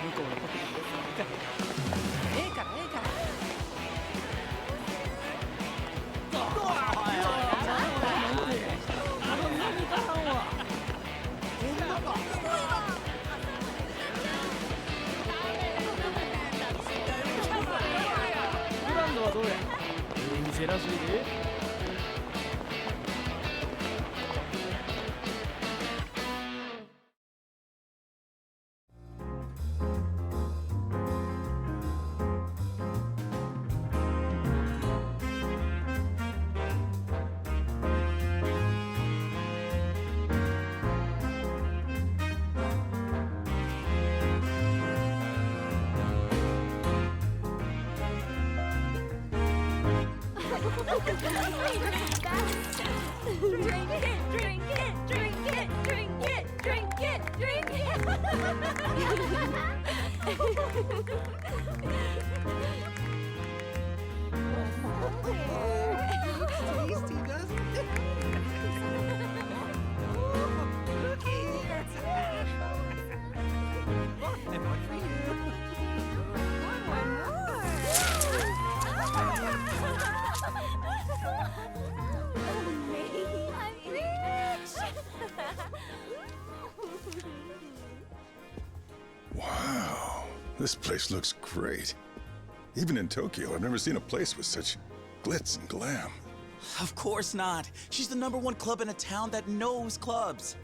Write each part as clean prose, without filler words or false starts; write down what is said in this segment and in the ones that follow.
向こうのことですか。ええからええから。ブランドはどうや。店らしいで。Wow, this place looks great. Even in Tokyo, I've never seen a place with such glitz and glam. Of course not. She's the #1 club in a town that knows clubs.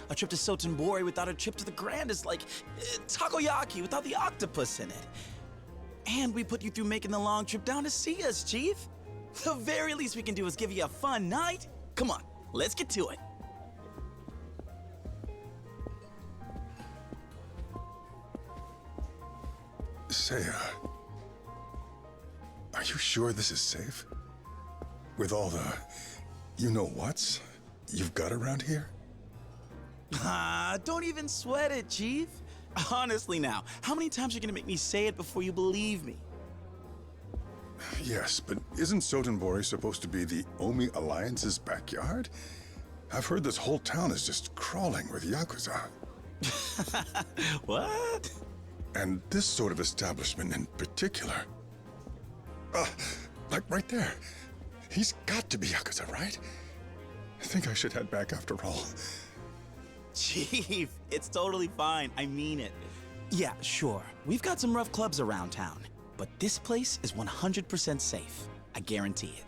A trip to Sotenbori without a trip to the Grand is like takoyaki without the octopus in it. And we put you through making the long trip down to see us, Chief. The very least we can do is give you a fun night. Come on, let's get to it. Seiya, are you sure this is safe? With all the you-know-whats you've got around here? Ah, don't even sweat it, Chief. Honestly now, how many times are you gonna make me say it before you believe me? Yes, but isn't Sotenbori supposed to be the Omi Alliance's backyard? I've heard this whole town is just crawling with Yakuza. What? And this sort of establishment in particular. Like right there. He's got to be Yakuza, right? I think I should head back after all. Chief, it's totally fine. I mean it. Yeah, sure. We've got some rough clubs around town, but this place is 100% safe. I guarantee it.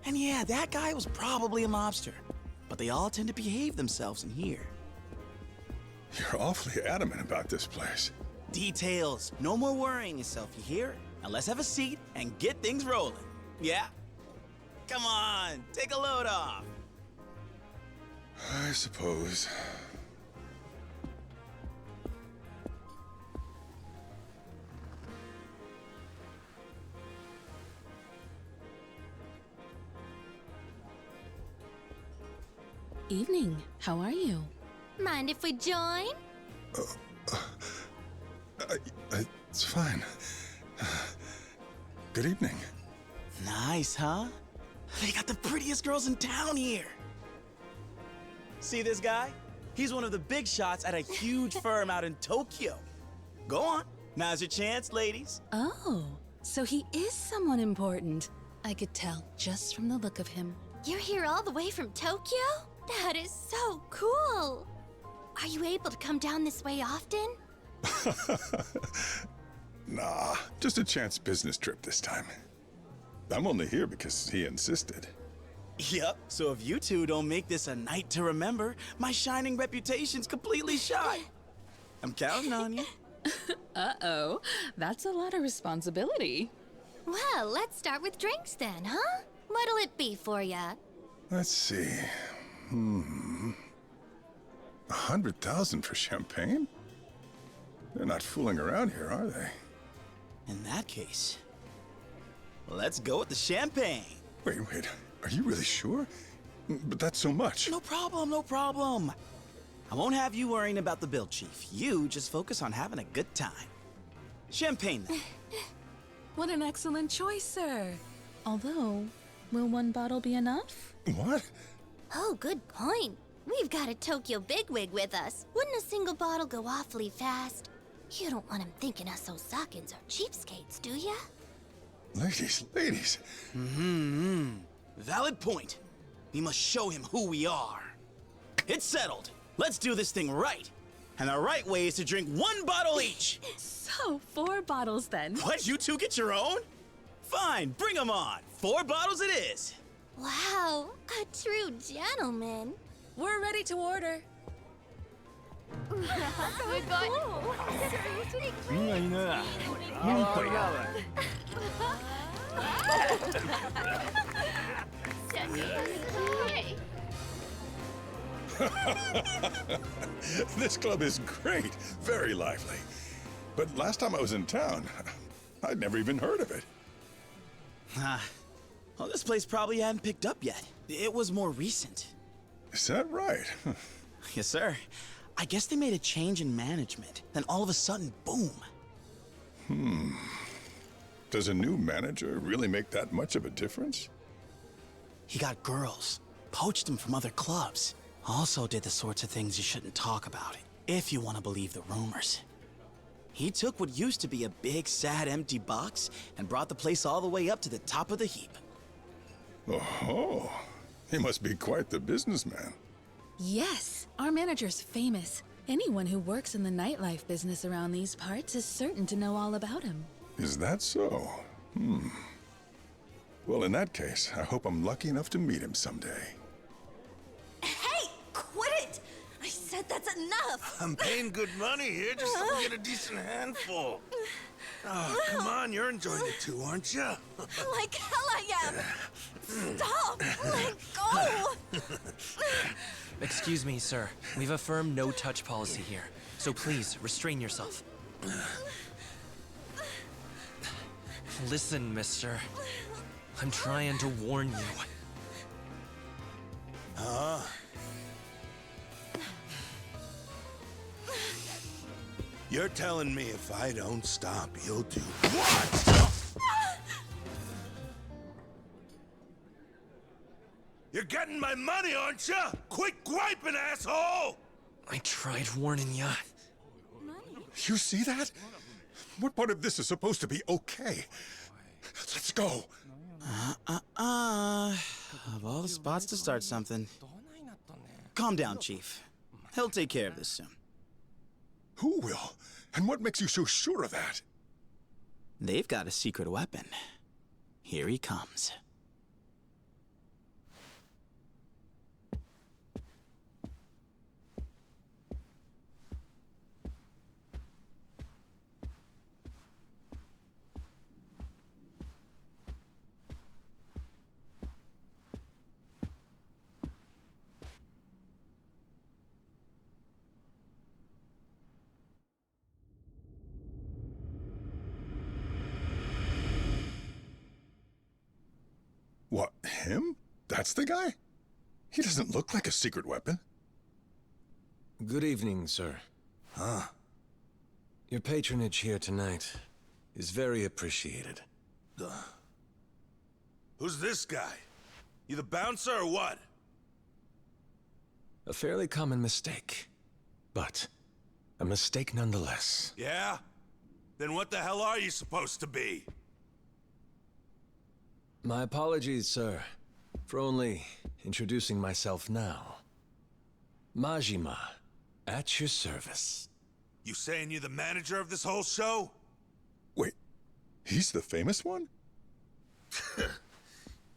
And yeah, that guy was probably a mobster, but they all tend to behave themselves in here. You're awfully adamant about this place. Details. No more worrying yourself, you hear? Now let's have a seat and get things rolling. Yeah? Come on, take a load off. I suppose. Evening. How are you? Mind if we join? It's fine. Good evening. Nice, huh? They got the prettiest girls in town here. See this guy? He's one of the big shots at a huge firm out in Tokyo. Go on. Now's your chance, ladies. Oh, so he is someone important. I could tell just from the look of him. You're here all the way from Tokyo? That is so cool! Are you able to come down this way often? Nah, just a chance business trip this time. I'm only here because he insisted. Yep, so if you two don't make this a night to remember, my shining reputation's completely shot. I'm counting on you. Uh-oh, that's a lot of responsibility. Well, let's start with drinks then, huh? What'll it be for ya? Let's see. 100,000 for champagne? They're not fooling around here, are they? In that case, let's go with the champagne. Wait, are you really sure? But that's so much. No problem, no problem. I won't have you worrying about the bill, Chief. You just focus on having a good time. Champagne, then. What an excellent choice, sir. Although, will one bottle be enough? What? Oh, good point. We've got a Tokyo bigwig with us. Wouldn't a single bottle go awfully fast? You don't want him thinking us Osakans are cheapskates, do ya? Ladies. Valid point. We must show him who we are. It's settled. Let's do this thing right. And the right way is to drink 1 bottle each. So, 4 bottles then. What, you two get your own? Fine, bring them on. 4 bottles it is. Wow, a true gentleman. We're ready to order. いいないいな。なんとや。This club is great. Very lively. But last time I was in town, I'd never even heard of it. Well, this place probably hadn't picked up yet. It was more recent. Is that right? Yes, sir. I guess they made a change in management. Then all of a sudden, boom. Does a new manager really make that much of a difference? He got girls, poached them from other clubs. Also did the sorts of things you shouldn't talk about, if you want to believe the rumors. He took what used to be a big, sad, empty box and brought the place all the way up to the top of the heap. Oh, he must be quite the businessman. Yes, our manager's famous. Anyone who works in the nightlife business around these parts is certain to know all about him. Is that so? Well, in that case, I hope I'm lucky enough to meet him someday. Hey, quit it! I said that's enough! I'm paying good money here just so we get a decent handful. Oh, come on, you're enjoying it too, aren't you? Like hell I am! Stop! Let go! Excuse me, sir. We've a firm no-touch policy here, so please restrain yourself. Listen, mister. I'm trying to warn you. You're telling me if I don't stop, you'll do what? You're getting my money, aren't you? Quit griping, asshole! I tried warning ya. You see that? What part of this is supposed to be okay? Let's go. Of all the spots to start something. Calm down, Chief. He'll take care of this soon. Who will? And what makes you so sure of that? They've got a secret weapon. Here he comes. What, him? That's the guy? He doesn't look like a secret weapon. Good evening, sir. Huh? Your patronage here tonight is very appreciated. Who's this guy? You the bouncer or what? A fairly common mistake, but a mistake nonetheless. Yeah? Then what the hell are you supposed to be? My apologies, sir, for only introducing myself now. Majima, at your service. You saying you're the manager of this whole show? Wait, he's the famous one?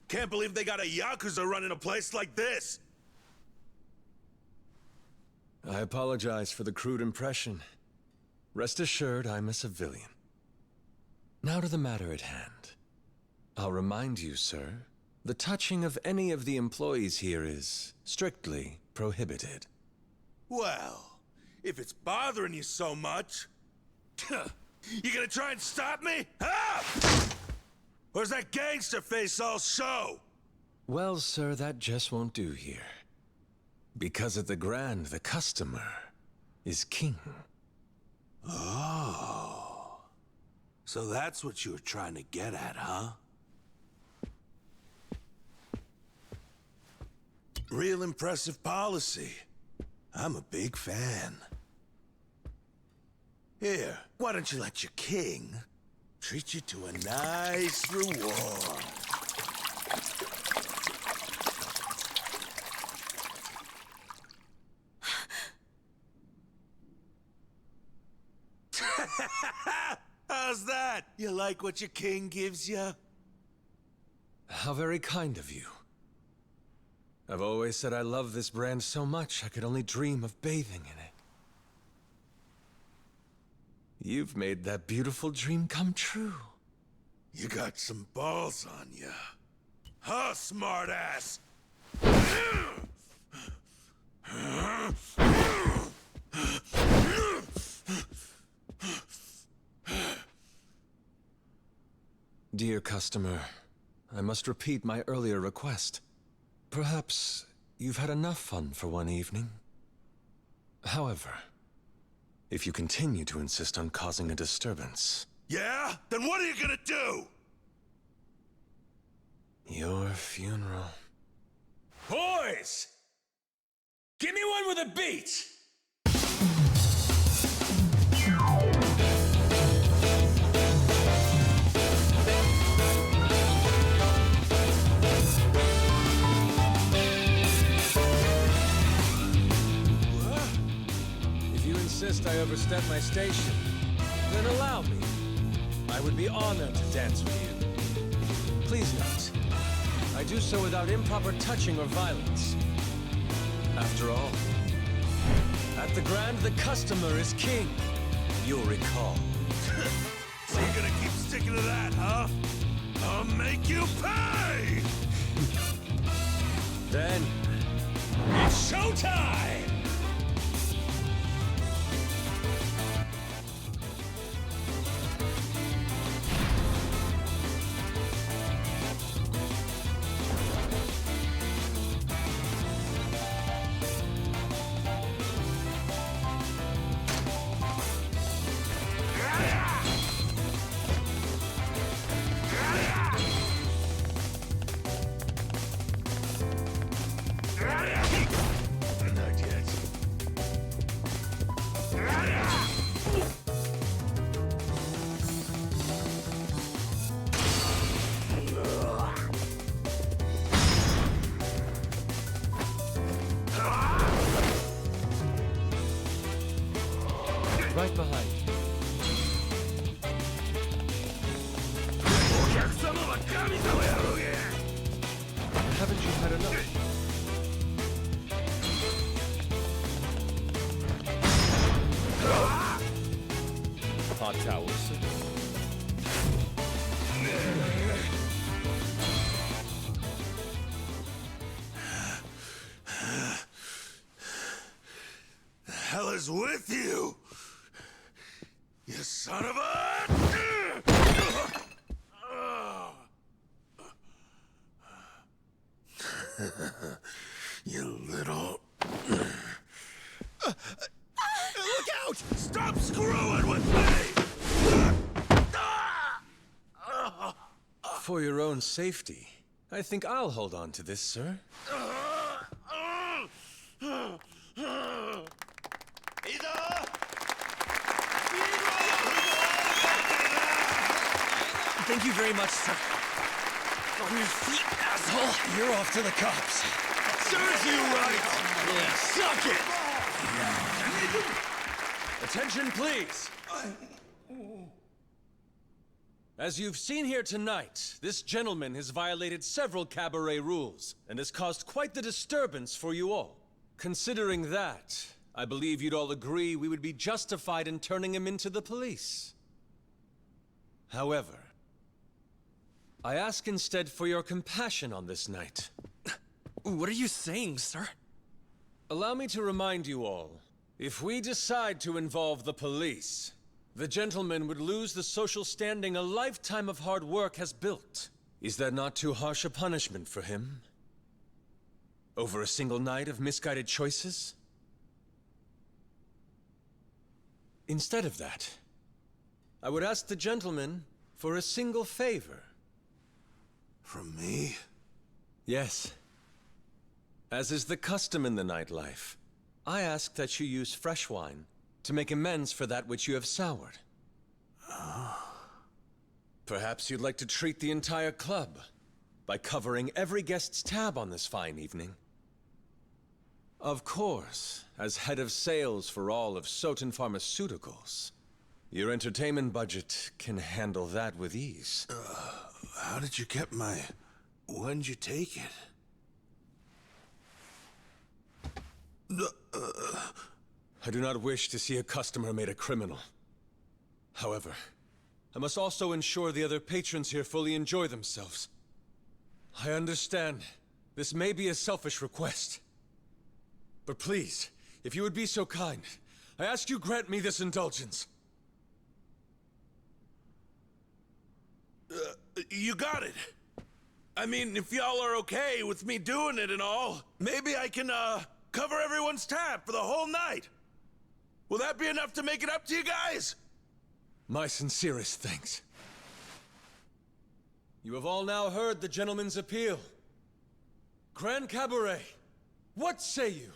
Can't believe they got a Yakuza running a place like this! I apologize for the crude impression. Rest assured, I'm a civilian. Now to the matter at hand. I'll remind you, sir, the touching of any of the employees here is strictly prohibited. Well, if it's bothering you so much, you gonna try and stop me? Huh? Or that gangster face all show? Well, sir, that just won't do here. Because at the Grand, the customer is king. Oh. So that's what you were trying to get at, huh? Real impressive policy. I'm a big fan. Here, why don't you let your king treat you to a nice reward? How's that? You like what your king gives you? How very kind of you. I've always said I love this brand so much I could only dream of bathing in it. You've made that beautiful dream come true. You got some balls on you. Huh, smartass? Dear customer, I must repeat my earlier request. Perhaps you've had enough fun for one evening. However, if you continue to insist on causing a disturbance... Yeah? Then what are you gonna do? Your funeral. Boys! Give me one with a beat! If you insist I overstep my station, then allow me. I would be honored to dance with you. Please note, I do so without improper touching or violence. After all, at the Grand, the customer is king. You'll recall. So you're gonna keep sticking to that, huh? I'll make you pay! Then, It's showtime! Not yet. right behind you. Haven't you had enough? Hot towels, sir. The hell is with you? You son of a... You little... Look out! Stop screwing with me! For your own safety, I think I'll hold on to this, sir. Thank you very much, sir. On your feet, asshole. You're off to the cops. Serves you right! Yeah. Suck it! Attention, please. As you've seen here tonight, this gentleman has violated several cabaret rules and has caused quite the disturbance for you all. Considering that, I believe you'd all agree we would be justified in turning him into the police. However, I ask instead for your compassion on this night. What are you saying, sir? Allow me to remind you all, if we decide to involve the police, the gentleman would lose the social standing a lifetime of hard work has built. Is that not too harsh a punishment for him? Over a single night of misguided choices? Instead of that, I would ask the gentleman for a single favor. From me? Yes. As is the custom in the nightlife, I ask that you use fresh wine to make amends for that which you have soured. Perhaps you'd like to treat the entire club by covering every guest's tab on this fine evening. Of course, as head of sales for all of Soten Pharmaceuticals, your entertainment budget can handle that with ease. How did you get my... When'd you take it? I do not wish to see a customer made a criminal. However, I must also ensure the other patrons here fully enjoy themselves. I understand this may be a selfish request. But please, if you would be so kind, I ask you grant me this indulgence. You got it. I mean, if y'all are okay with me doing it and all, maybe I can, cover everyone's tab for the whole night. Will that be enough to make it up to you guys? My sincerest thanks. You have all now heard the gentleman's appeal. Grand Cabaret, what say you?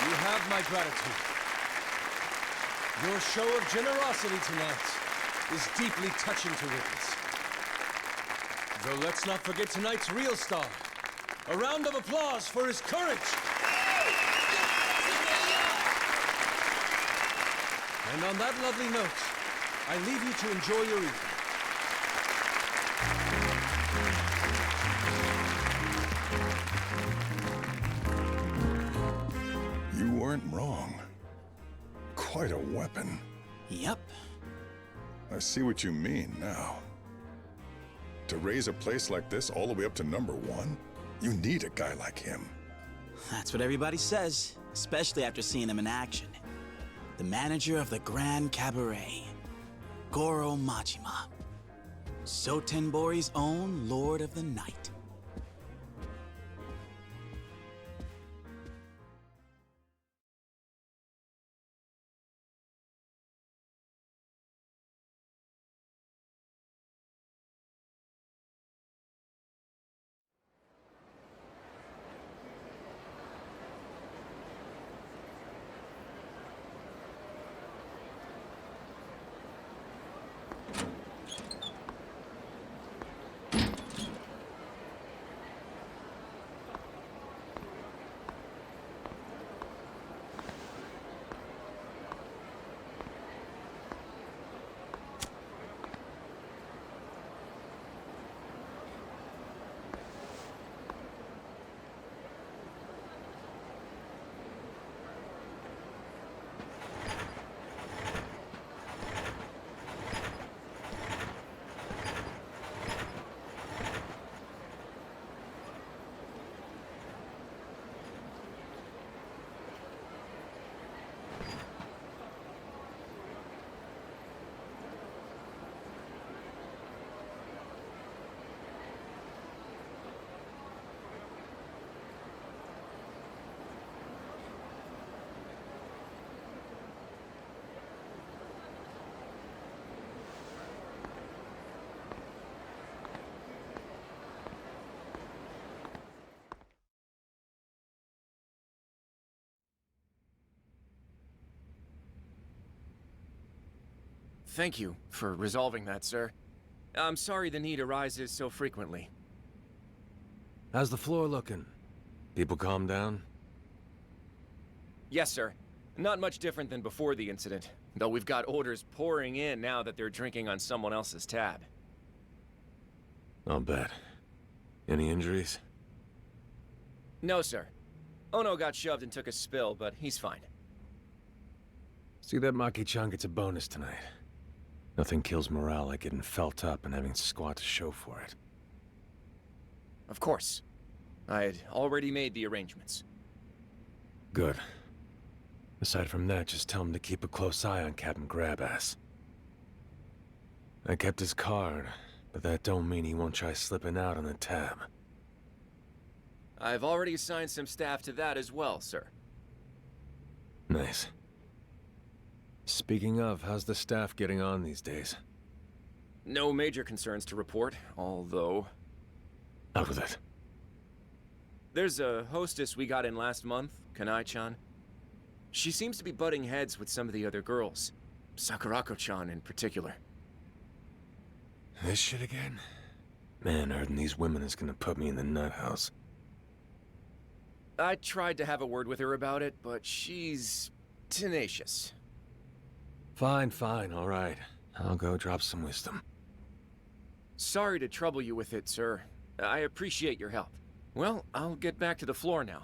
You have my gratitude. Your show of generosity tonight is deeply touching to witness. Though let's not forget tonight's real star. A round of applause for his courage! And on that lovely note, I leave you to enjoy your evening. You weren't wrong. Quite a weapon. Yep. I see what you mean now. To raise a place like this all the way up to #1, you need a guy like him. That's what everybody says, especially after seeing him in action. The manager of the Grand Cabaret, Goro Majima. Sotenbori's own Lord of the Night. Thank you for resolving that, sir. I'm sorry the need arises so frequently. How's the floor looking? People calm down? Yes, sir. Not much different than before the incident, though we've got orders pouring in now that they're drinking on someone else's tab. I'll bet. Any injuries? No, sir. Ono got shoved and took a spill, but he's fine. See that Maki-chan gets a bonus tonight. Nothing kills morale like getting felt up and having squat to show for it. Of course. I had already made the arrangements. Good. Aside from that, just tell him to keep a close eye on Captain Grabass. I kept his card, but that don't mean he won't try slipping out on the tab. I've already assigned some staff to that as well, sir. Nice. Speaking of, how's the staff getting on these days? No major concerns to report, although... Out with it. There's a hostess we got in last month, Kanai-chan. She seems to be butting heads with some of the other girls. Sakurako-chan in particular. This shit again? Man, hurting these women is gonna put me in the nut house. I tried to have a word with her about it, but she's... tenacious. Fine, all right. I'll go drop some wisdom. Sorry to trouble you with it, sir. I appreciate your help. Well, I'll get back to the floor now.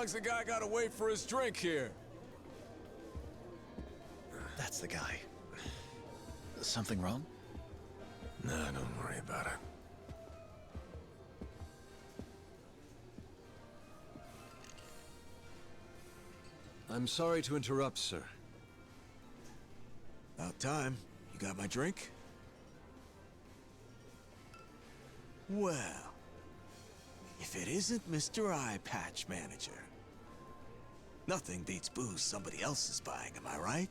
long's the guy gotta wait for his drink here? That's the guy. Something wrong? Nah, don't worry about it. I'm sorry to interrupt, sir. About time. You got my drink? Well, if it isn't Mr. Eye Patch Manager. Nothing beats booze somebody else is buying, am I right?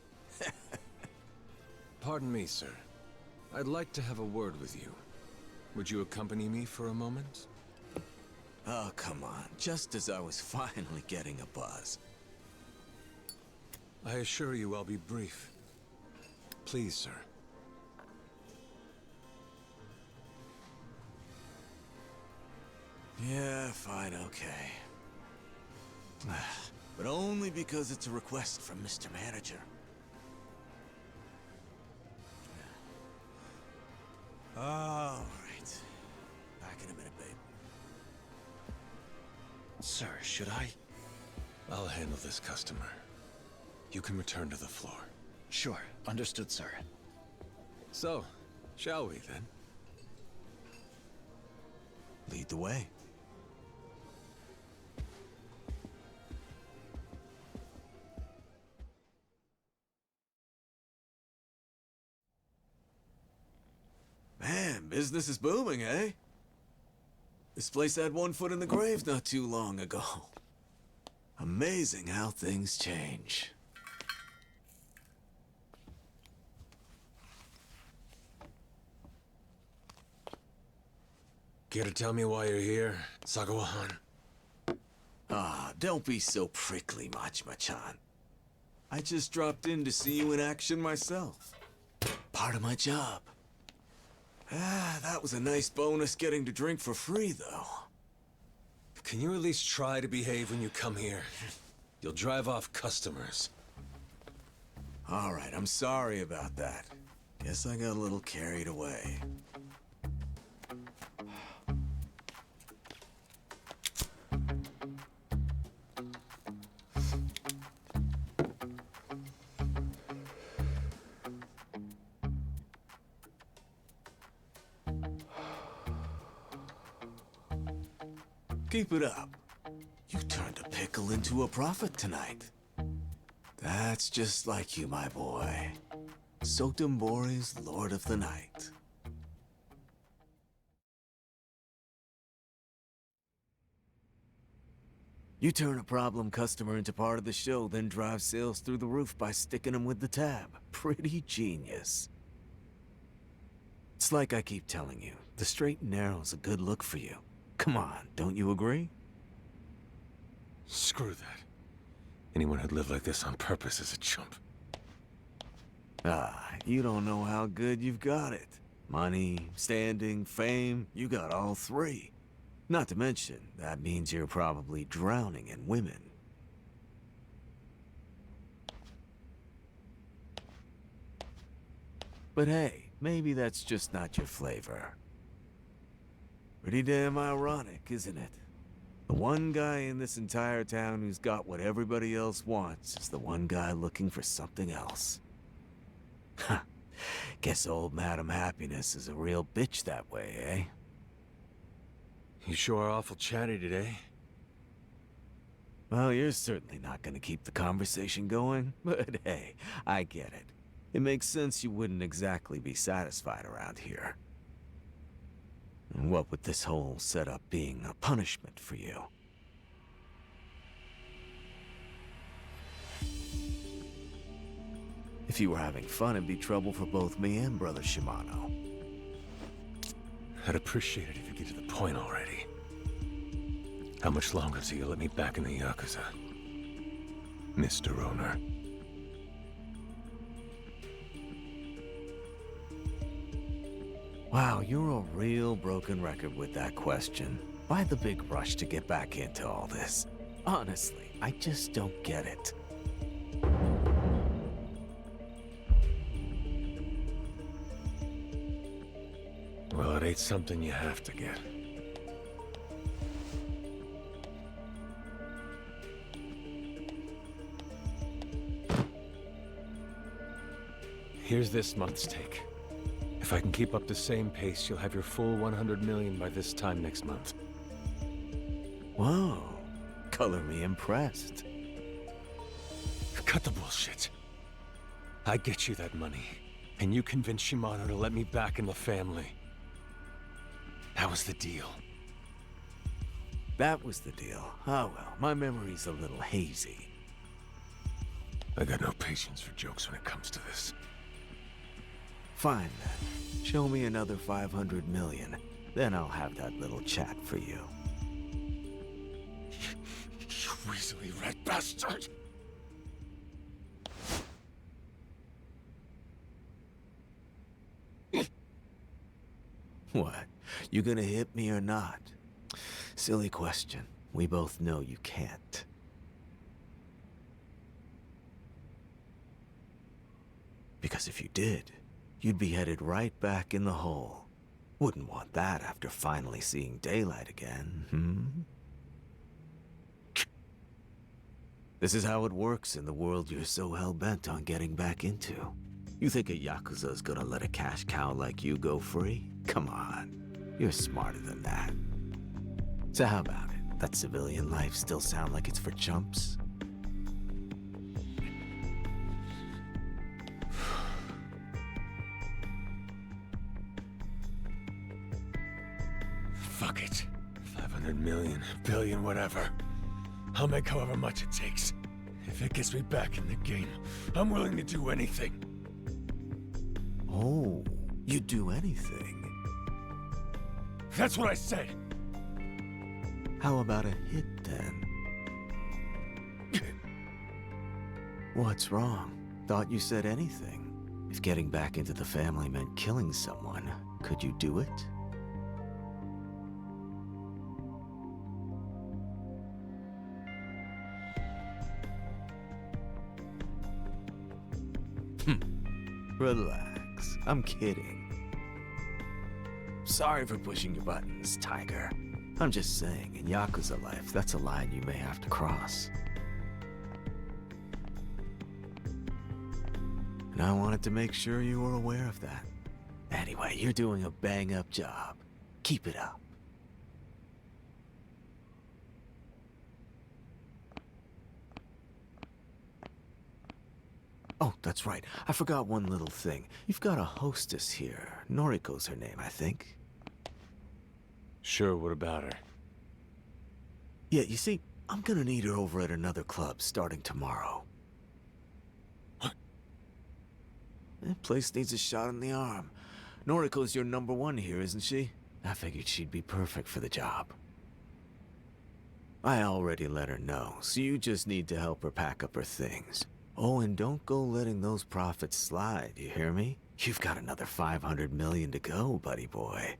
Pardon me, sir. I'd like to have a word with you. Would you accompany me for a moment? Oh, come on. Just as I was finally getting a buzz. I assure you I'll be brief. Please, sir. Yeah, fine, okay. But only because it's a request from Mr. Manager. All right. Back in a minute, babe. Sir, should I? I'll handle this customer. You can return to the floor. Sure, understood, sir. So, shall we then? Lead the way. Man, business is booming, eh? This place had one foot in the grave not too long ago. Amazing how things change. Care to tell me why you're here, Sagawa-han? Ah, don't be so prickly, Majima-chan. I just dropped in to see you in action myself. Part of my job. Ah, that was a nice bonus getting to drink for free, though. Can you at least try to behave when you come here? You'll drive off customers. All right, I'm sorry about that. Guess I got a little carried away. Keep it up. You turned a pickle into a profit tonight. That's just like you, my boy. Sotenbori's Lord of the Night. You turn a problem customer into part of the show, then drive sales through the roof by sticking them with the tab. Pretty genius. It's like I keep telling you, the straight and narrow's a good look for you. Come on, don't you agree? Screw that. Anyone who'd live like this on purpose is a chump. Ah, you don't know how good you've got it. Money, standing, fame, you got all three. Not to mention, that means you're probably drowning in women. But hey, maybe that's just not your flavor. Pretty damn ironic, isn't it? The one guy in this entire town who's got what everybody else wants is the one guy looking for something else. Huh. Guess old Madam Happiness is a real bitch that way, eh? You sure are awful chatty today. Well, you're certainly not gonna keep the conversation going, but hey, I get it. It makes sense you wouldn't exactly be satisfied around here. And what with this whole setup being a punishment for you? If you were having fun, it'd be trouble for both me and Brother Shimano. I'd appreciate it if you get to the point already. How much longer till you let me back in the Yakuza, Mr. Owner? Wow, you're a real broken record with that question. Why the big rush to get back into all this? Honestly, I just don't get it. Well, it ain't something you have to get. Here's this month's take. If I can keep up the same pace, you'll have your full 100 million by this time next month. Whoa. Color me impressed. Cut the bullshit. I get you that money, and you convince Shimano to let me back in the family. That was the deal. That was the deal. Oh well, my memory's a little hazy. I got no patience for jokes when it comes to this. Fine then. Show me another 500 million. Then I'll have that little chat for you. You weaselly red bastard! What? You gonna hit me or not? Silly question. We both know you can't. Because if you did, you'd be headed right back in the hole. Wouldn't want that after finally seeing daylight again, This is how it works in the world you're so hell-bent on getting back into. You think a Yakuza's gonna let a cash cow like you go free? Come on. You're smarter than that. So how about it? That civilian life still sound like it's for chumps? Fuck it. 500 million, billion, whatever. I'll make however much it takes. If it gets me back in the game, I'm willing to do anything. Oh, you'd do anything? That's what I said. How about a hit, then? What's wrong? Thought you said anything. If getting back into the family meant killing someone, could you do it? Relax. I'm kidding. Sorry for pushing your buttons, Tiger. I'm just saying, in Yakuza life, that's a line you may have to cross. And I wanted to make sure you were aware of that. Anyway, you're doing a bang-up job. Keep it up. Oh, that's right. I forgot one little thing. You've got a hostess here. Noriko's her name, I think. Sure, what about her? Yeah, you see, I'm gonna need her over at another club starting tomorrow. What? That place needs a shot in the arm. Noriko's your #1 here, isn't she? I figured she'd be perfect for the job. I already let her know, so you just need to help her pack up her things. Oh, and don't go letting those profits slide, you hear me? You've got another 500 million to go, buddy boy.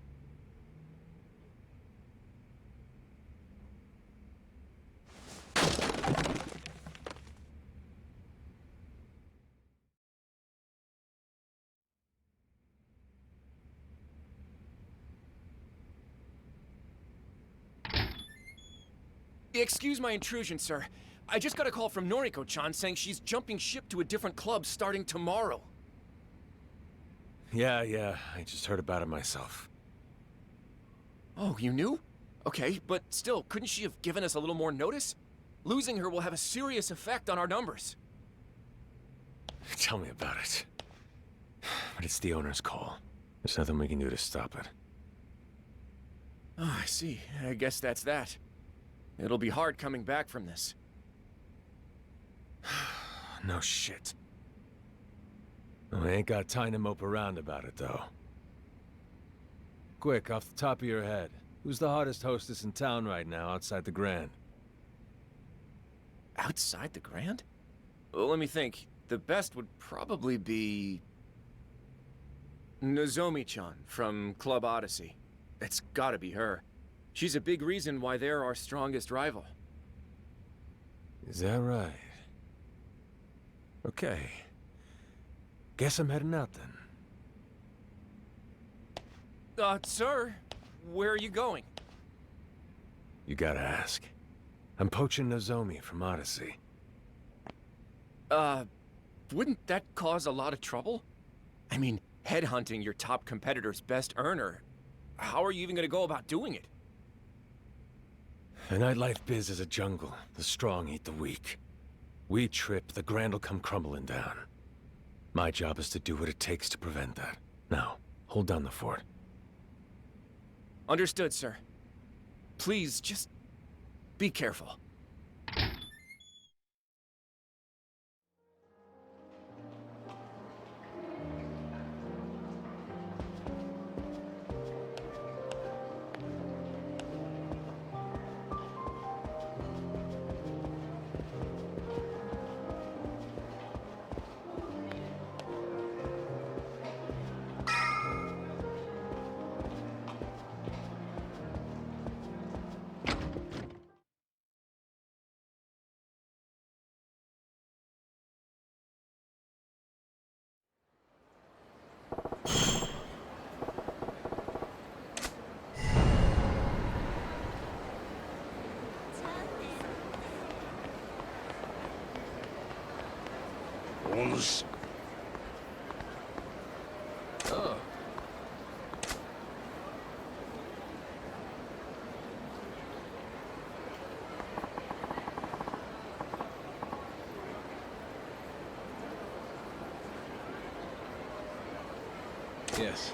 Excuse my intrusion, sir. I just got a call from Noriko-chan saying she's jumping ship to a different club starting tomorrow. Yeah, I just heard about it myself. Oh, you knew? Okay, but still, couldn't she have given us a little more notice? Losing her will have a serious effect on our numbers. Tell me about it. But it's the owner's call. There's nothing we can do to stop it. Oh, I see. I guess that's that. It'll be hard coming back from this. No shit. Well, I ain't got time to mope around about it, though. Quick, off the top of your head, who's the hottest hostess in town right now outside the Grand? Outside the Grand? Well, let me think. The best would probably be... Nozomi-chan from Club Odyssey. It's gotta be her. She's a big reason why they're our strongest rival. Is that right? Okay. Guess I'm heading out then. Sir, where are you going? You gotta ask. I'm poaching Nozomi from Odyssey. Wouldn't that cause a lot of trouble? I mean, headhunting your top competitor's best earner. How are you even gonna go about doing it? The nightlife biz is a jungle. The strong eat the weak. We trip, the grand will come crumbling down. My job is to do what it takes to prevent that. Now, hold down the fort. Understood, sir. Please, just be careful. Oh. Yes.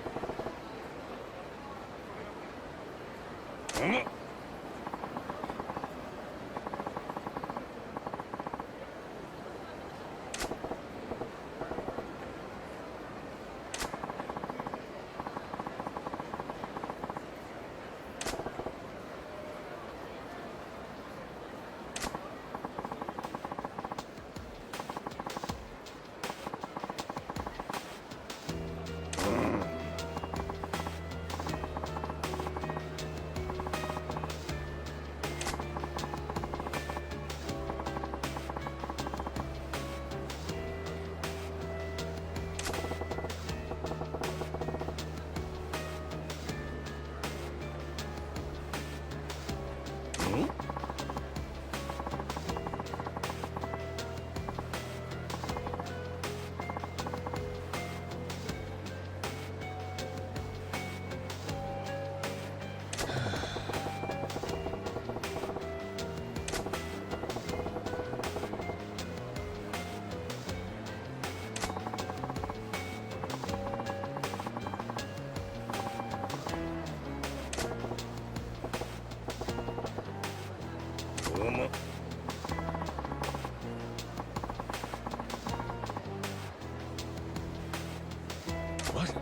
What?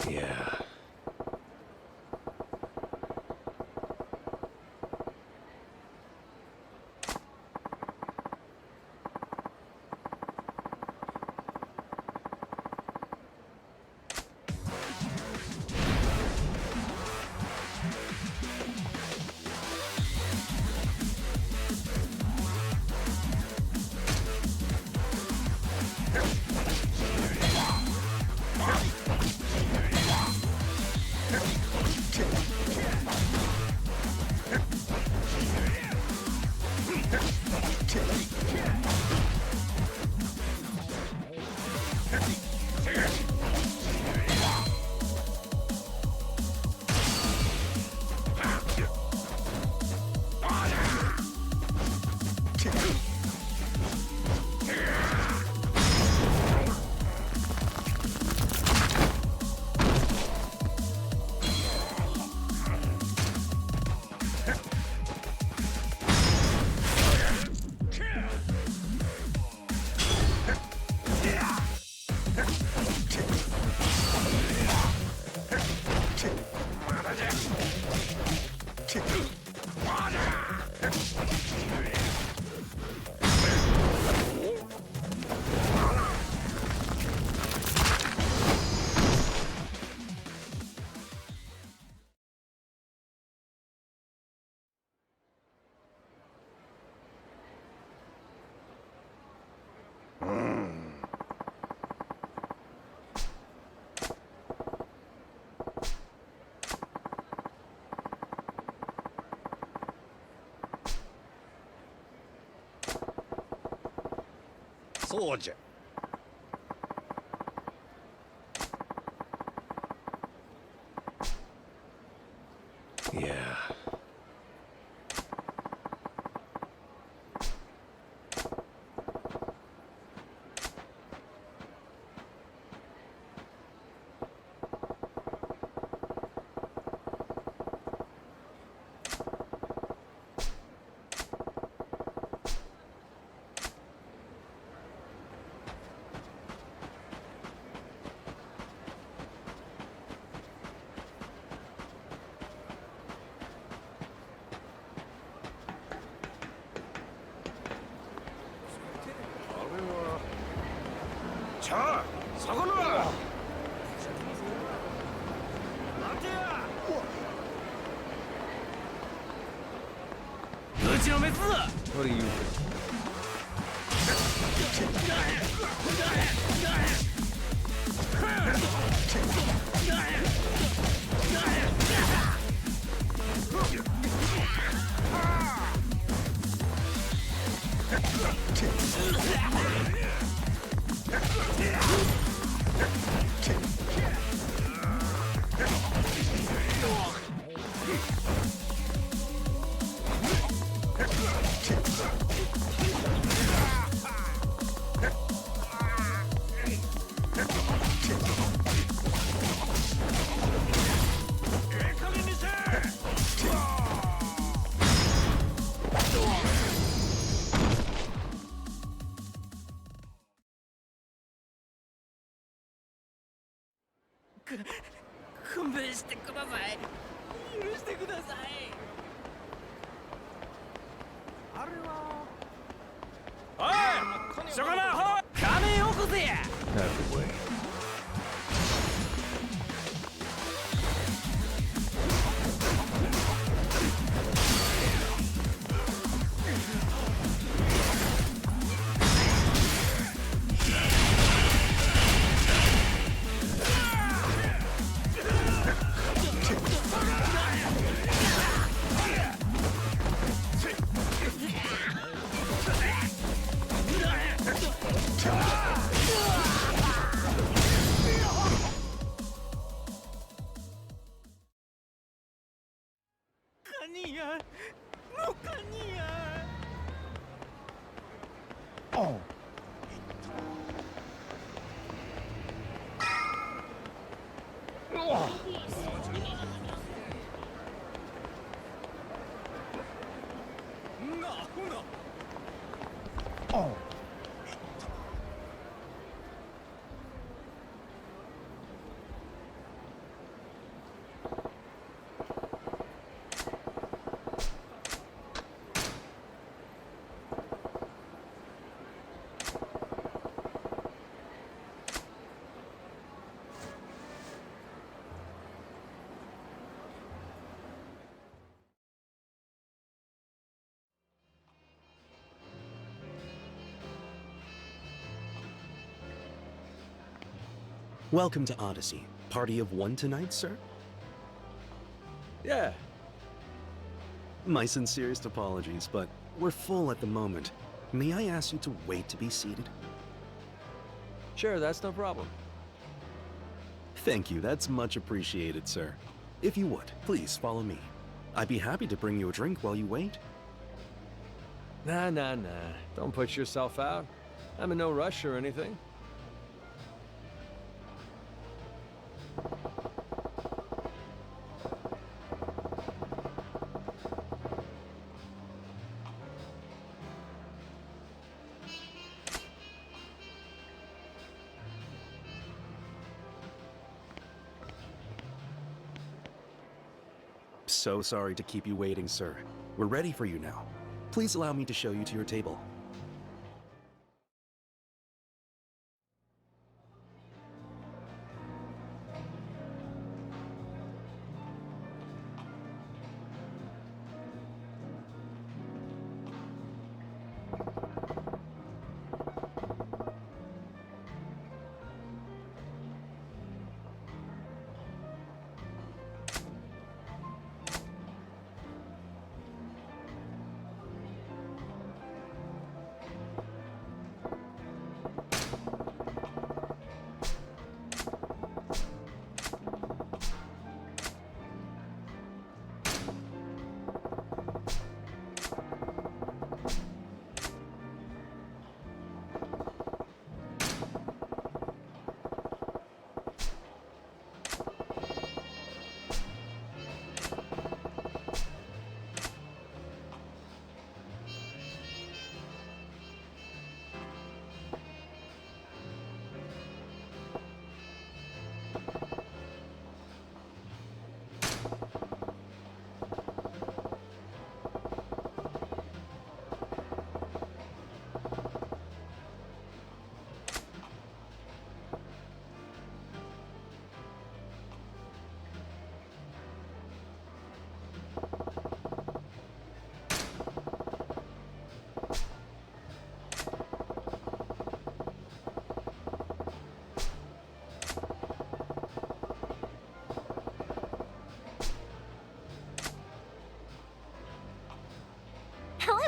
Yeah. そうじゃ。Yeah. 자, 사과나. What do you think? Out the way. Welcome to Odyssey. Party of one tonight, sir? Yeah. My sincerest apologies, but we're full at the moment. May I ask you to wait to be seated? Sure, that's no problem. Thank you, that's much appreciated, sir. If you would, please follow me. I'd be happy to bring you a drink while you wait. Nah. Don't put yourself out. I'm in no rush or anything. So sorry to keep you waiting, sir. We're ready for you now. Please allow me to show you to your table.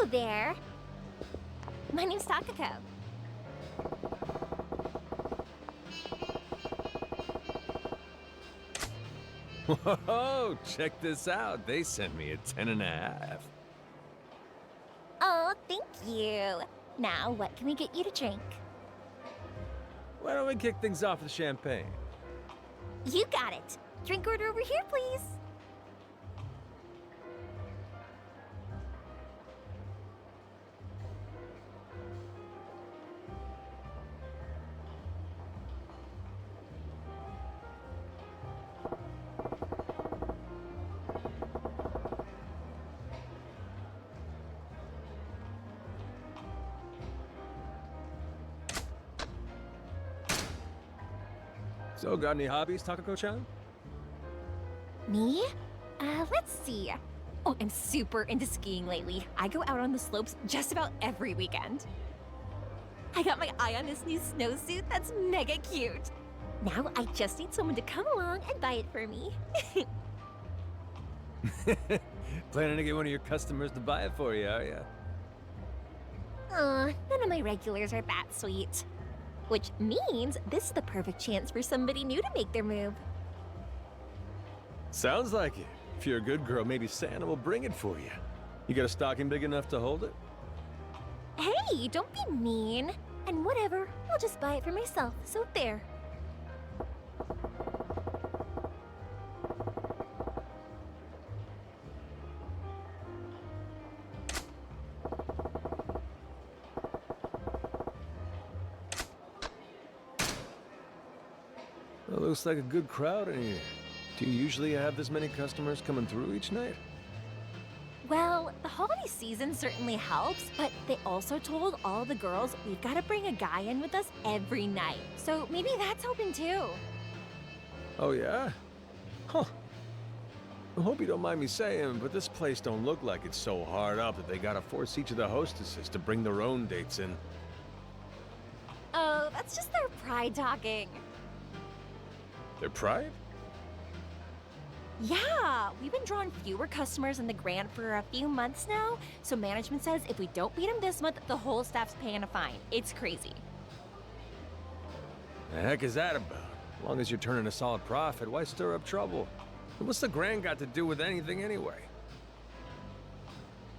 Hello there. My name's Takako. Whoa, check this out. They sent me a 10.5. Oh, thank you. Now, what can we get you to drink? Why don't we kick things off with champagne? You got it. Drink order over here, please. So, got any hobbies, Takako-chan? Me? Let's see. Oh, I'm super into skiing lately. I go out on the slopes just about every weekend. I got my eye on this new snowsuit that's mega cute. Now I just need someone to come along and buy it for me. Planning to get one of your customers to buy it for you, are ya? Aw, none of my regulars are that sweet. Which means this is the perfect chance for somebody new to make their move. Sounds like it. If you're a good girl, maybe Santa will bring it for you. You got a stocking big enough to hold it? Hey, don't be mean. And whatever, I'll just buy it for myself, so there. Well, looks like a good crowd in here. Do you usually have this many customers coming through each night? Well, the holiday season certainly helps, but they also told all the girls we've got to bring a guy in with us every night. So maybe that's helping too. Oh, yeah? Huh. I hope you don't mind me saying, but this place don't look like it's so hard up that they gotta force each of the hostesses to bring their own dates in. Oh, that's just their pride talking. Their pride? Yeah, we've been drawing fewer customers in the grant for a few months now, so management says if we don't beat them this month, the whole staff's paying a fine. It's crazy. The heck is that about? As long as you're turning a solid profit, why stir up trouble? And what's the grant got to do with anything anyway?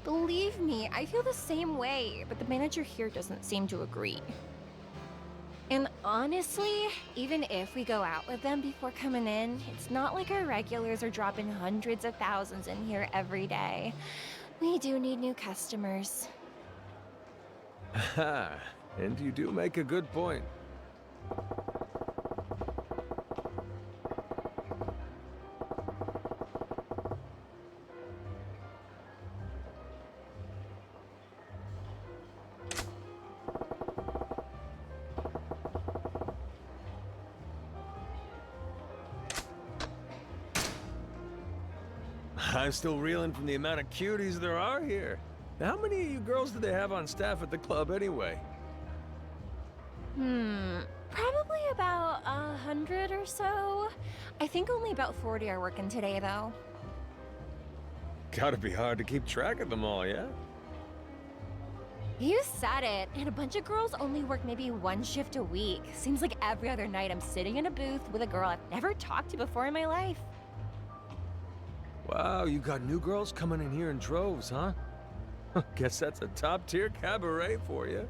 Believe me, I feel the same way, but the manager here doesn't seem to agree. And honestly, even if we go out with them before coming in, it's not like our regulars are dropping hundreds of thousands in here every day. We do need new customers. Aha, and you do make a good point. I'm still reeling from the amount of cuties there are here. Now, how many of you girls do they have on staff at the club anyway? Probably about 100 or so. I think only about 40 are working today, though. Gotta be hard to keep track of them all, yeah? You said it. And a bunch of girls only work maybe one shift a week. Seems like every other night I'm sitting in a booth with a girl I've never talked to before in my life. Wow, you got new girls coming in here in droves, huh? Guess that's a top-tier cabaret for you.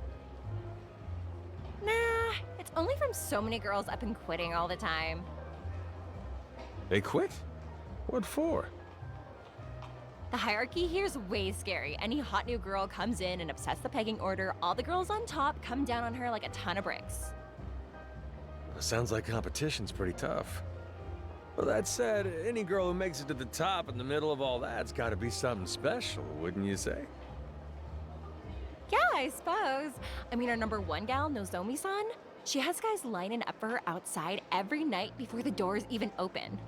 Nah, it's only from so many girls up and quitting all the time. They quit? What for? The hierarchy here's way scary. Any hot new girl comes in and upsets the pegging order, all the girls on top come down on her like a ton of bricks. Sounds like competition's pretty tough. Well, that said, any girl who makes it to the top in the middle of all that's gotta be something special, wouldn't you say? Yeah, I suppose. I mean, our number one gal, Nozomi-san, she has guys lining up for her outside every night before the doors even open.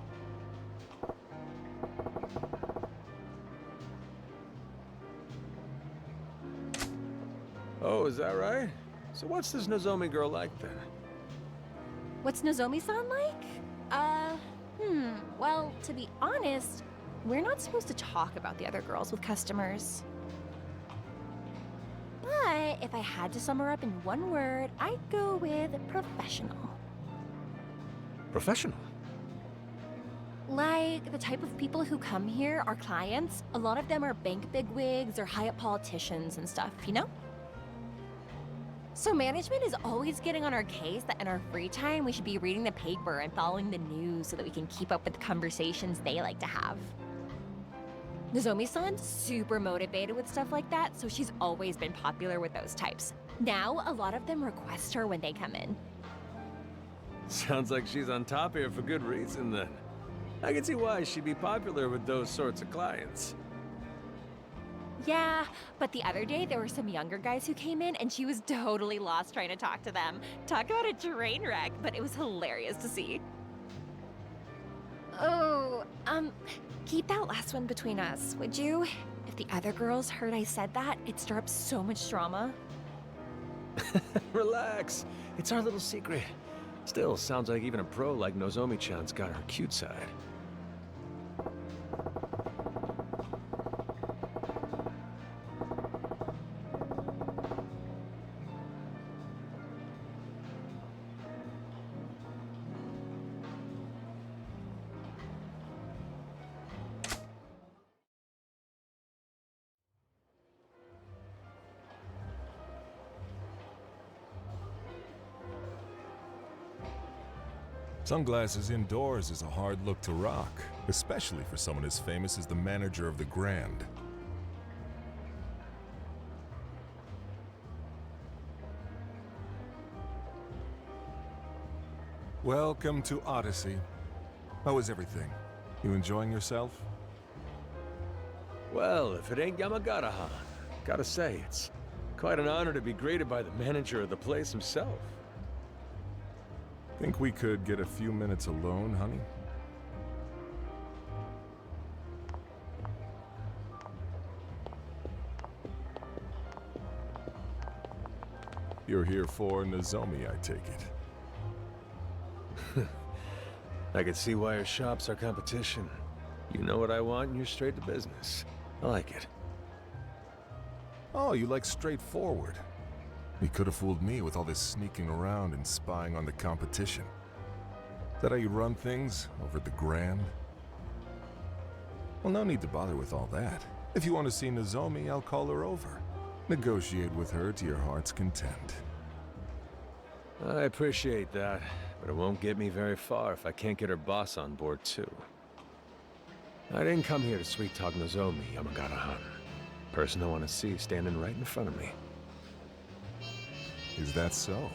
Oh, is that right? So what's this Nozomi girl like then? What's Nozomi-san like? Well, to be honest, we're not supposed to talk about the other girls with customers. But if I had to sum her up in one word, I'd go with professional. Professional? Like, the type of people who come here, our clients, a lot of them are bank bigwigs or high-up politicians and stuff, you know? So management is always getting on our case that in our free time, we should be reading the paper and following the news so that we can keep up with the conversations they like to have. Nozomi-san's super motivated with stuff like that, so she's always been popular with those types. Now, a lot of them request her when they come in. Sounds like she's on top here for good reason, then. I can see why she'd be popular with those sorts of clients. Yeah, but the other day there were some younger guys who came in and she was totally lost trying to talk to them. Talk about a train wreck, but it was hilarious to see. Oh, keep that last one between us, would you? If the other girls heard I said that, it'd stir up so much drama. Relax. It's our little secret. Still, sounds like even a pro like Nozomi-chan's got her cute side. Sunglasses indoors is a hard look to rock, especially for someone as famous as the manager of the Grand. Welcome to Odyssey. How is everything? You enjoying yourself? Well, if it ain't Yamagata-han, gotta say, it's quite an honor to be greeted by the manager of the place himself. Think we could get a few minutes alone, honey? You're here for Nozomi, I take it. I can see why her shop's our competition. You know what I want, and you're straight to business. I like it. Oh, you like straightforward. You could have fooled me with all this sneaking around and spying on the competition. Is that how you run things over at the Grand? Well, no need to bother with all that. If you want to see Nozomi, I'll call her over. Negotiate with her to your heart's content. I appreciate that, but it won't get me very far if I can't get her boss on board too. I didn't come here to sweet-talk Nozomi, Yamagata-han. Person I want to see standing right in front of me. Is that so?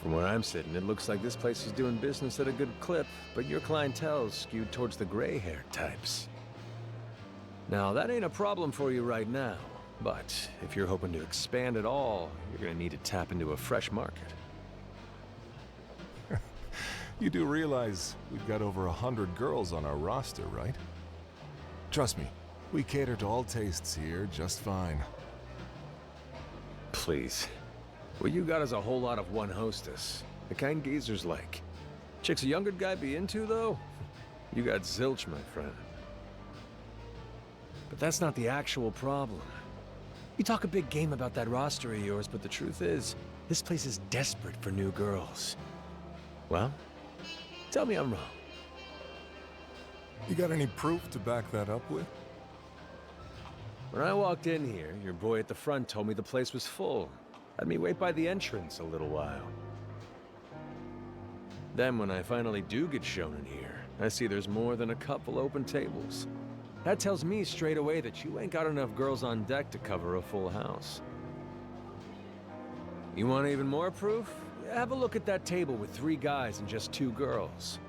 From where I'm sitting, it looks like this place is doing business at a good clip, but your clientele's skewed towards the gray-haired types. Now, that ain't a problem for you right now, but if you're hoping to expand at all, you're gonna need to tap into a fresh market. You do realize we've got over 100 girls on our roster, right? Trust me, we cater to all tastes here just fine. Please. What you got is a whole lot of one hostess. The kind geezers like. Chicks a younger guy be into, though? You got zilch, my friend. But that's not the actual problem. You talk a big game about that roster of yours, but the truth is, this place is desperate for new girls. Well, tell me I'm wrong. You got any proof to back that up with? When I walked in here, your boy at the front told me the place was full. Had me wait by the entrance a little while. Then when I finally do get shown in here, I see there's more than a couple open tables. That tells me straight away that you ain't got enough girls on deck to cover a full house. You want even more proof? Have a look at that table with 3 guys and just 2 girls.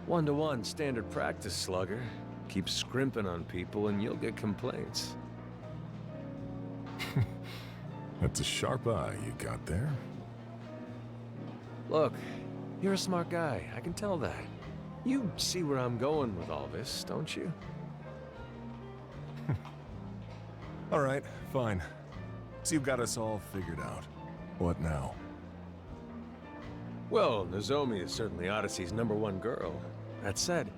1-to-1 standard practice, slugger. Keep scrimping on people and you'll get complaints. That's a sharp eye you got there. Look, you're a smart guy, I can tell that. You see where I'm going with all this, don't you? All right, fine. So you've got us all figured out. What now? Well, Nozomi is certainly Odyssey's #1 girl. That said,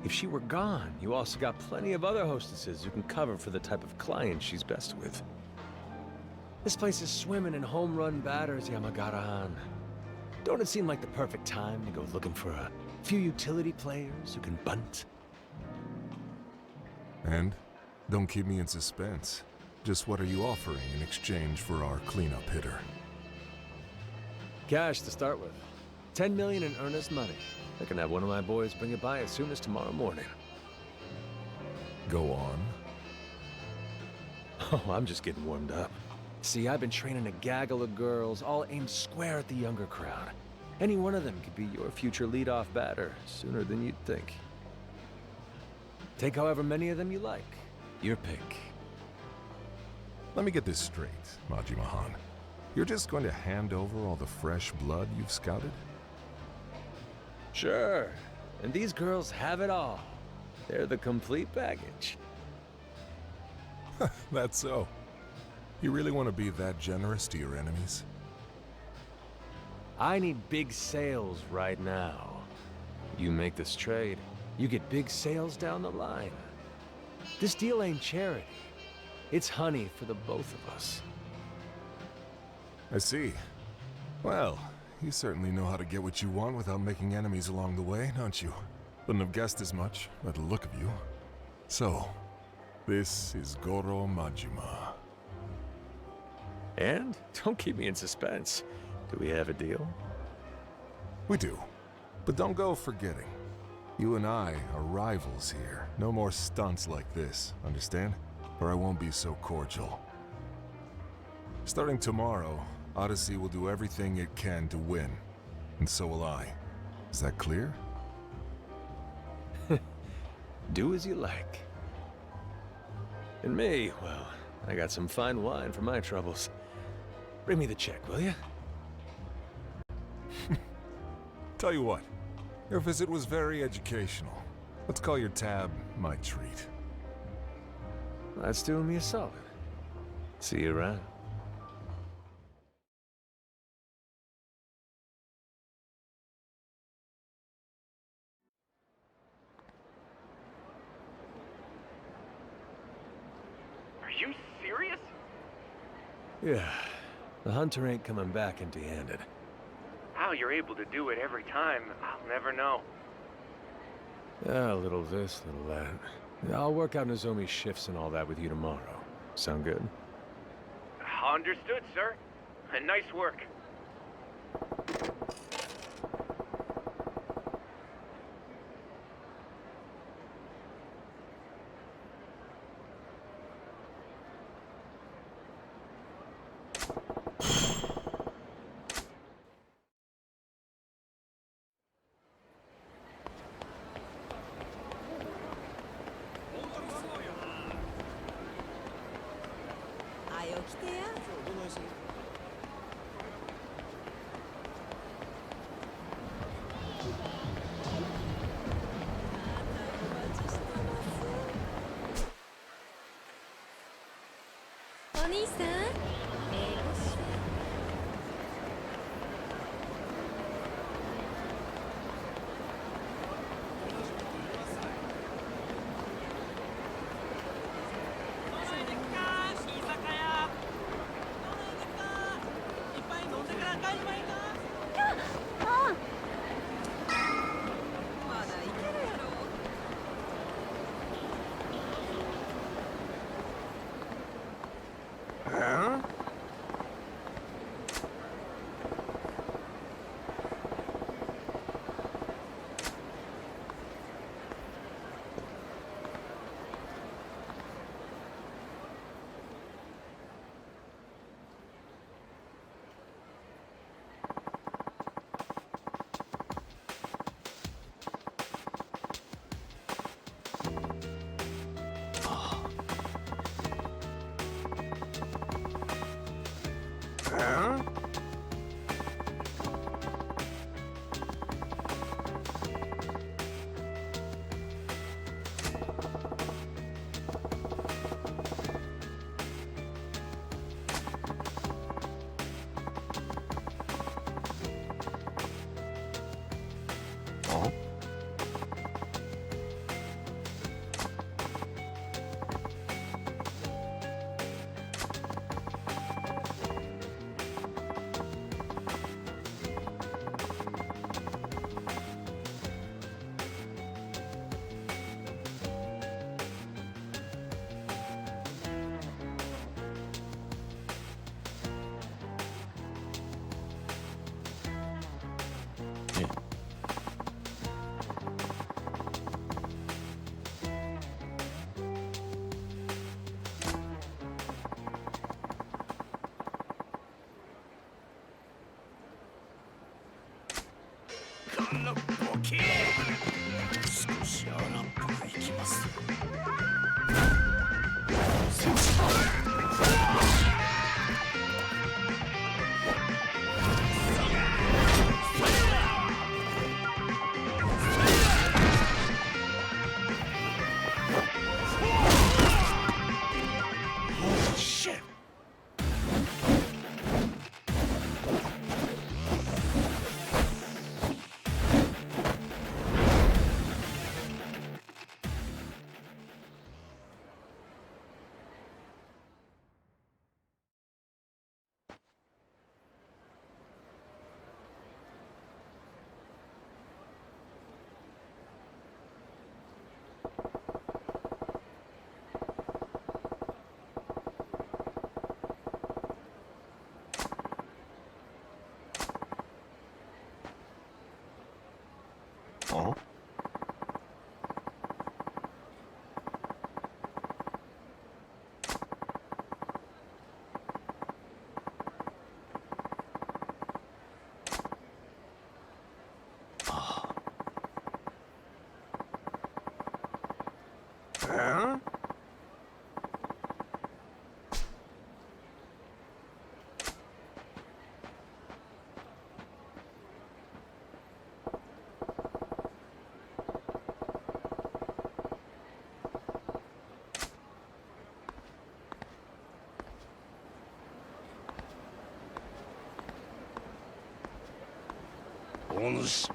if she were gone, you also got plenty of other hostesses who can cover for the type of client she's best with. This place is swimming in home run batters, Yamagata-han. Don't it seem like the perfect time to go looking for a few utility players who can bunt? And? Don't keep me in suspense. Just what are you offering in exchange for our cleanup hitter? Cash to start with. 10 million in earnest money. I can have one of my boys bring it by as soon as tomorrow morning. Go on. Oh, I'm just getting warmed up. See, I've been training a gaggle of girls, all aimed square at the younger crowd. Any one of them could be your future leadoff batter sooner than you'd think. Take however many of them you like. Your pick. Let me get this straight, Majima-han. You're just going to hand over all the fresh blood you've scouted? Sure. And these girls have it all. They're the complete package. That's so. You really want to be that generous to your enemies? I need big sales right now. You make this trade, you get big sales down the line. This deal ain't charity. It's honey for the both of us. I see. Well, you certainly know how to get what you want without making enemies along the way, don't you? Wouldn't have guessed as much by the look of you. So, this is Goro Majima. And don't keep me in suspense. Do we have a deal? We do. But don't go forgetting. You and I are rivals here. No more stunts like this, understand? Or I won't be so cordial. Starting tomorrow, Odyssey will do everything it can to win. And so will I. Is that clear? Do as you like. And me, well, I got some fine wine for my troubles. Bring me the check, will you? Tell you what, your visit was very educational. Let's call your tab my treat. That's doing me a solid. See you around. Are you serious? Yeah, the hunter ain't coming back empty-handed. How you're able to do it every time, I'll never know. A little this, little that. I'll work out Nozomi's shifts and all that with you tomorrow. Sound good? Understood, sir. And nice work. 少し荒っぽくいきます。Oh? Huh? Bonus.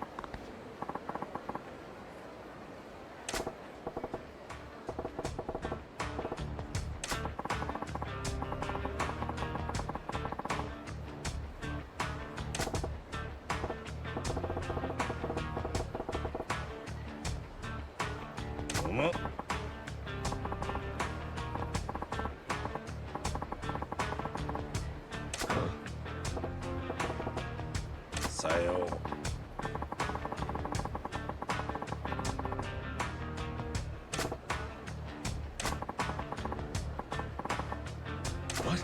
Oma. さよう。What?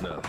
No.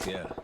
Yeah.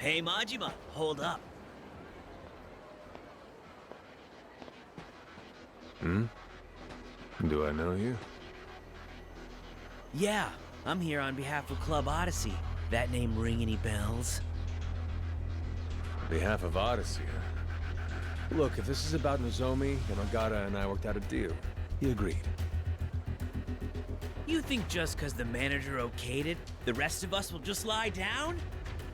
Hey, Majima, hold up. Hmm? Do I know you? Yeah, I'm here on behalf of Club Odyssey. That name ring any bells? On behalf of Odyssey, huh? Look, if this is about Nozomi, Yamagata and I worked out a deal. He agreed. You think just 'cause the manager okayed it, the rest of us will just lie down?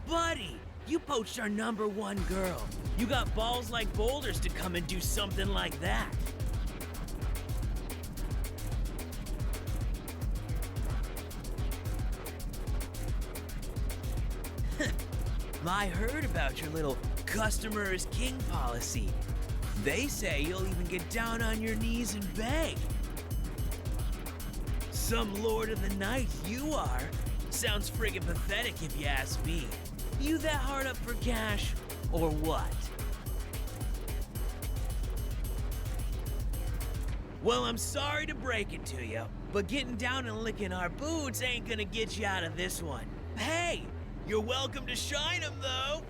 Buddy, you poached our #1 girl. You got balls like boulders to come and do something like that. I heard about your little customer is king policy. They say you'll even get down on your knees and beg. Some lord of the night you are. Sounds friggin' pathetic if you ask me. You that hard up for cash, or what? Well, I'm sorry to break it to you, but getting down and licking our boots ain't gonna get you out of this one. Hey, you're welcome to shine 'em, though.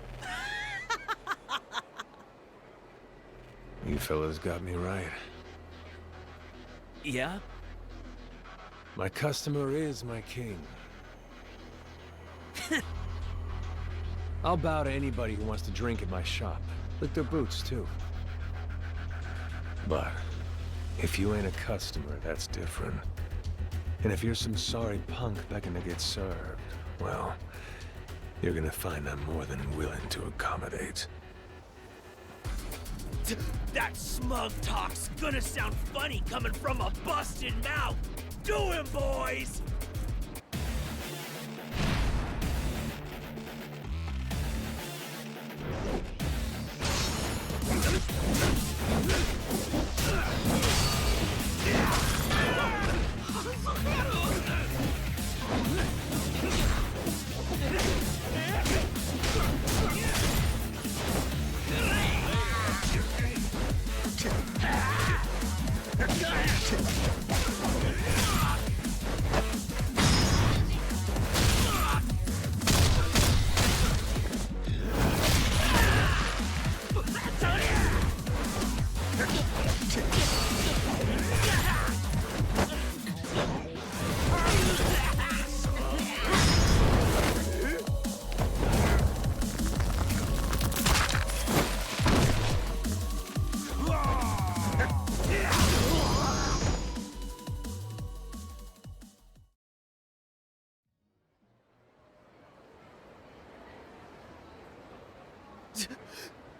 You fellas got me right. Yeah? My customer is my king. I'll bow to anybody who wants to drink at my shop. Lick their boots, too. But if you ain't a customer, that's different. And if you're some sorry punk begging to get served, well, you're gonna find I'm more than willing to accommodate. That smug talk's gonna sound funny coming from a busted mouth. Do him, boys!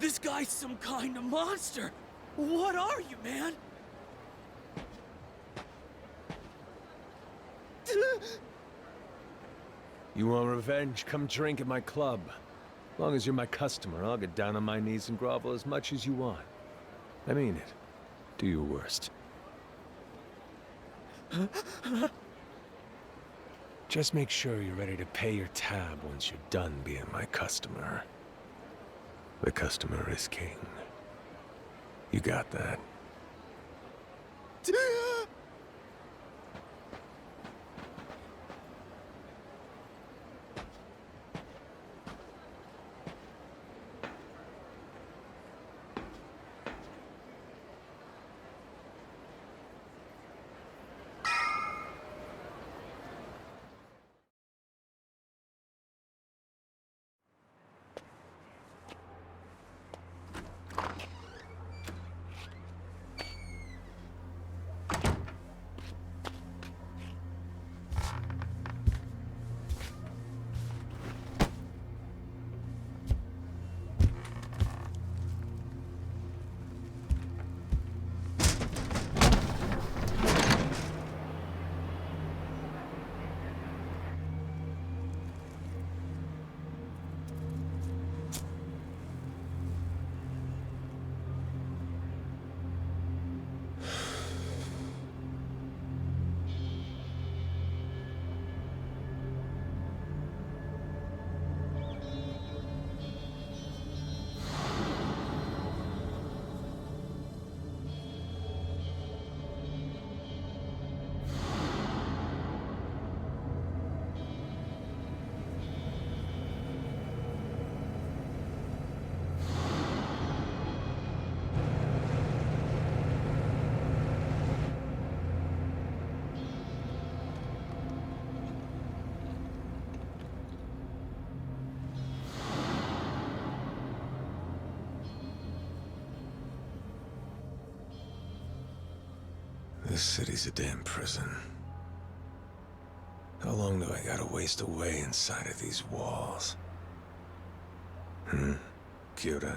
This guy's some kind of monster. What are you, man? You want revenge? Come drink at my club. As long as you're my customer, I'll get down on my knees and grovel as much as you want. I mean it. Do your worst. Just make sure you're ready to pay your tab once you're done being my customer. The customer is king. You got that? This city's a damn prison. How long do I gotta waste away inside of these walls? Kyura?